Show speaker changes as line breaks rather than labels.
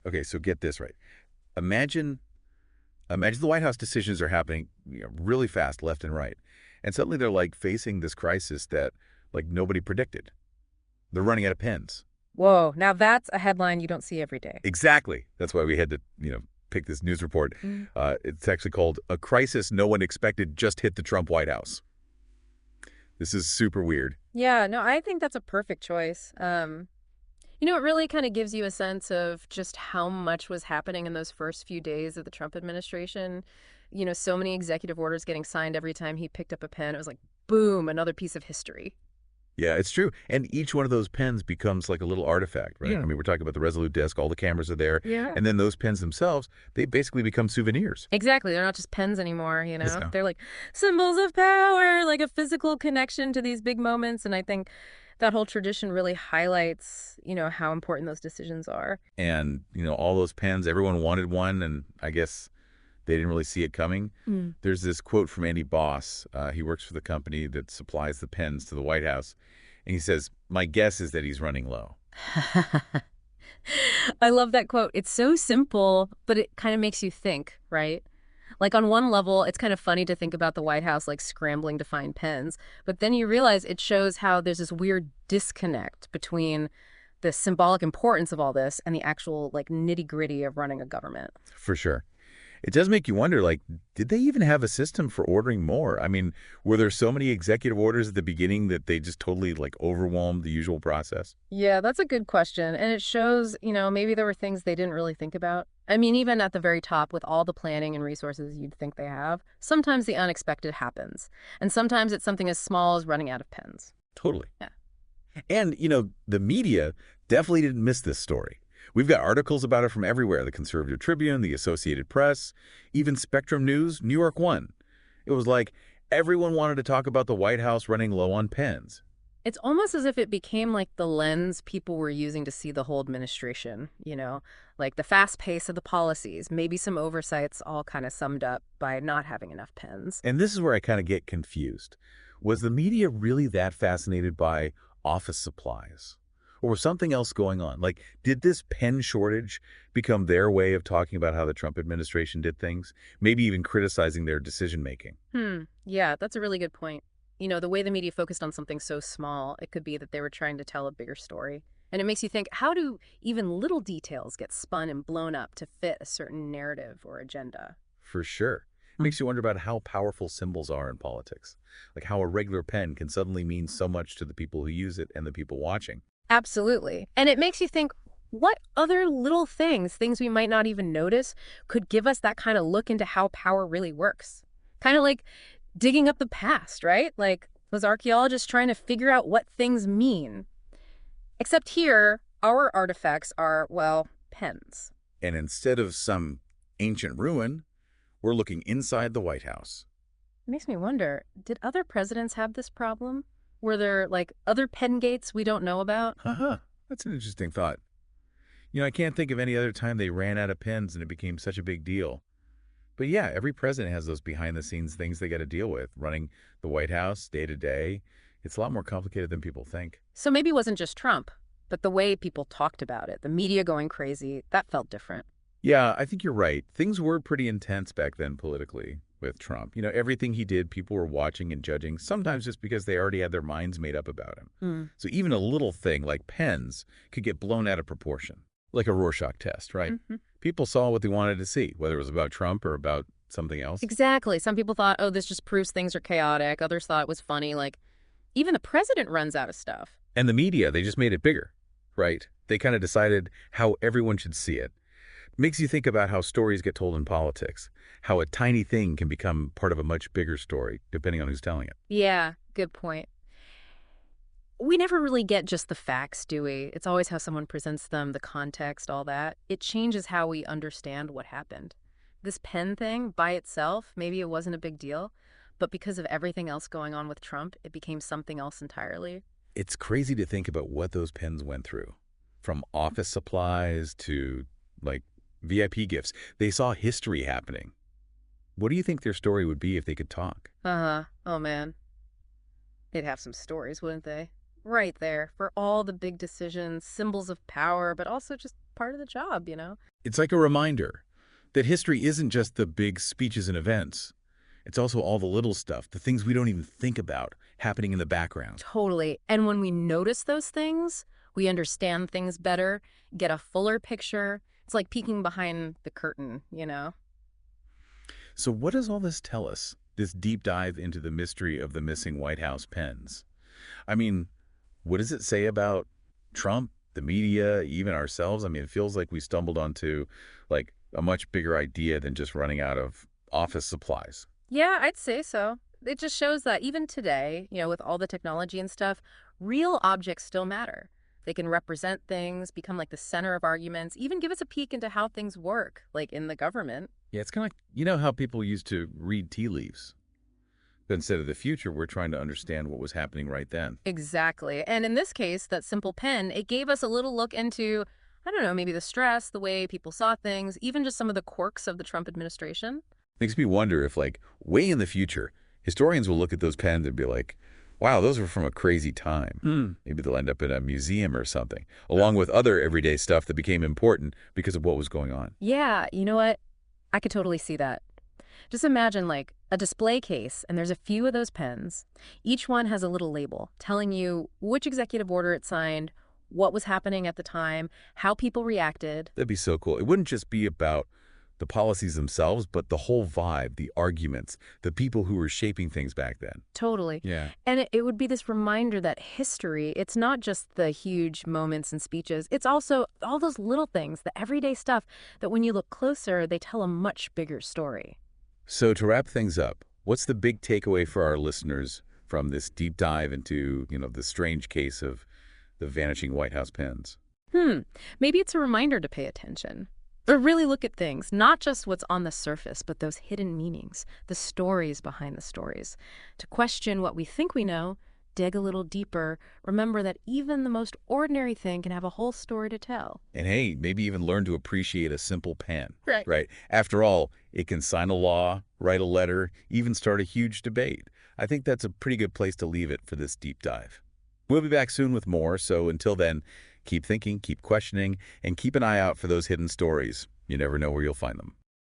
Okay, so get this right. Imagine Imagine the White House decisions are happening, really fast, left and right. And suddenly they're like facing this crisis that like nobody predicted. They're running out of pens.
Whoa, now that's a headline you don't see every day.
Exactly. That's why we had to, pick this news report.
Mm.
It's actually called "A Crisis No One Expected Just Hit the Trump White House." This is super weird.
Yeah, no, I think that's a perfect choice. It really kind of gives you a sense of just how much was happening in those first few days of the Trump administration. So many executive orders getting signed every time he picked up a pen. It was like, boom, another piece of history.
Yeah, it's true. And each one of those pens becomes like a little artifact, right?
Yeah.
I mean, we're talking about the Resolute desk, all the cameras are there.
Yeah.
And then those pens themselves, they basically become souvenirs.
Exactly. They're not just pens anymore,
So,
They're like symbols of power, like a physical connection to these big moments. And I think that whole tradition really highlights, how important those decisions are.
and, all those pens, everyone wanted one. And I guess they didn't really see it coming.
Mm.
There's this quote from Andy Boss. He works for the company that supplies the pens to the White House. And he says, "My guess is that he's running low."
I love that quote. It's so simple, but it kind of makes you think, right? Like on one level, it's kind of funny to think about the White House like scrambling to find pens, but then you realize it shows how there's this weird disconnect between the symbolic importance of all this and the actual like nitty-gritty of running a government.
For sure. It does make you wonder, like, did they even have a system for ordering more? I mean, were there so many executive orders at the beginning that they just totally, like, overwhelmed the usual process?
Yeah, that's a good question. And it shows, maybe there were things they didn't really think about. I mean, even at the very top, with all the planning and resources you'd think they have, sometimes the unexpected happens. And sometimes it's something as small as running out of pens.
Totally.
Yeah.
And, the media definitely didn't miss this story. We've got articles about it from everywhere: the Conservative Tribune, the Associated Press, even Spectrum News, New York One. It was like everyone wanted to talk about the White House running low on pens.
It's almost as if it became like the lens people were using to see the whole administration, like the fast pace of the policies, maybe some oversights all kind of summed up by not having enough pens.
And this is where I kind of get confused. Was the media really that fascinated by office supplies? Or was something else going on? Like, did this pen shortage become their way of talking about how the Trump administration did things? Maybe even criticizing their decision making?
Yeah, that's a really good point. The way the media focused on something so small, it could be that they were trying to tell a bigger story. And it makes you think, how do even little details get spun and blown up to fit a certain narrative or agenda?
For sure. It makes you wonder about how powerful symbols are in politics. Like how a regular pen can suddenly mean so much to the people who use it and the people watching.
Absolutely. And it makes you think, what other little things we might not even notice, could give us that kind of look into how power really works? Kind of like digging up the past, right? Like those archaeologists trying to figure out what things mean. Except here, our artifacts are, well, pens.
And instead of some ancient ruin, we're looking inside the White House.
It makes me wonder, did other presidents have this problem? Were there, like, other pen gates we don't know about?
Haha, that's an interesting thought. I can't think of any other time they ran out of pens and it became such a big deal. But yeah, every president has those behind the scenes things they got to deal with, running the White House day to day. It's a lot more complicated than people think.
So maybe it wasn't just Trump, but the way people talked about it, the media going crazy, that felt different.
Yeah, I think you're right. Things were pretty intense back then politically with Trump. Everything he did, people were watching and judging, sometimes just because they already had their minds made up about him.
Mm.
So even a little thing like pens could get blown out of proportion, like a Rorschach test, right?
Hmm.
People saw what they wanted to see, whether it was about Trump or about something else.
Exactly. Some people thought, oh, this just proves things are chaotic. Others thought it was funny. Like, even the president runs out of stuff.
And the media, they just made it bigger, right? They kind of decided how everyone should see it. Makes you think about how stories get told in politics, how a tiny thing can become part of a much bigger story, depending on who's telling it.
Yeah, good point. We never really get just the facts, do we? It's always how someone presents them, the context, all that. It changes how we understand what happened. This pen thing by itself, maybe it wasn't a big deal, but because of everything else going on with Trump, it became something else entirely.
It's crazy to think about what those pens went through, from office supplies to, like, VIP gifts. They saw history happening. What do you think their story would be if they could talk?
Uh-huh. Oh, man. They'd have some stories, wouldn't they? Right there, for all the big decisions, symbols of power, but also just part of the job, you know?
It's like a reminder that history isn't just the big speeches and events. It's also all the little stuff, the things we don't even think about happening in the background.
Totally. And when we notice those things, we understand things better, get a fuller picture. It's like peeking behind the curtain, you know?
So what does all this tell us, this deep dive into the mystery of the missing White House pens? I mean, what does it say about Trump, the media, even ourselves? I mean, it feels like we stumbled onto like a much bigger idea than just running out of office supplies.
Yeah, I'd say so. It just shows that even today, you know, with all the technology and stuff, real objects still matter. They can represent things, become like the center of arguments, even give us a peek into how things work, like in the government.
Yeah, it's kind of like, you know how people used to read tea leaves? But instead of the future, we're trying to understand what was happening right then.
Exactly. And in this case, that simple pen, it gave us a little look into, I don't know, maybe the stress, the way people saw things, even just some of the quirks of the Trump administration.
Makes me wonder if, like, way in the future, historians will look at those pens and be like, wow, those were from a crazy time. Maybe they'll end up in a museum or something, along with other everyday stuff that became important because of what was going on.
Yeah, you know what? I could totally see that. Just imagine like a display case, and there's a few of those pens. Each one has a little label telling you which executive order it signed, what was happening at the time, how people reacted.
That'd be so cool. It wouldn't just be about the policies themselves, but the whole vibe, the arguments, the people who were shaping things back then.
Totally.
Yeah.
And it would be this reminder that history, it's not just the huge moments and speeches. It's also all those little things, the everyday stuff that when you look closer, they tell a much bigger story.
So to wrap things up, what's the big takeaway for our listeners from this deep dive into, the strange case of the vanishing White House pens?
Maybe it's a reminder to pay attention. Or really look at things, not just what's on the surface, but those hidden meanings, the stories behind the stories. To question what we think we know, dig a little deeper, remember that even the most ordinary thing can have a whole story to tell.
And hey, maybe even learn to appreciate a simple pen.
Right.
Right. After all, it can sign a law, write a letter, even start a huge debate. I think that's a pretty good place to leave it for this deep dive. We'll be back soon with more, so until then, keep thinking, keep questioning, and keep an eye out for those hidden stories. You never know where you'll find them.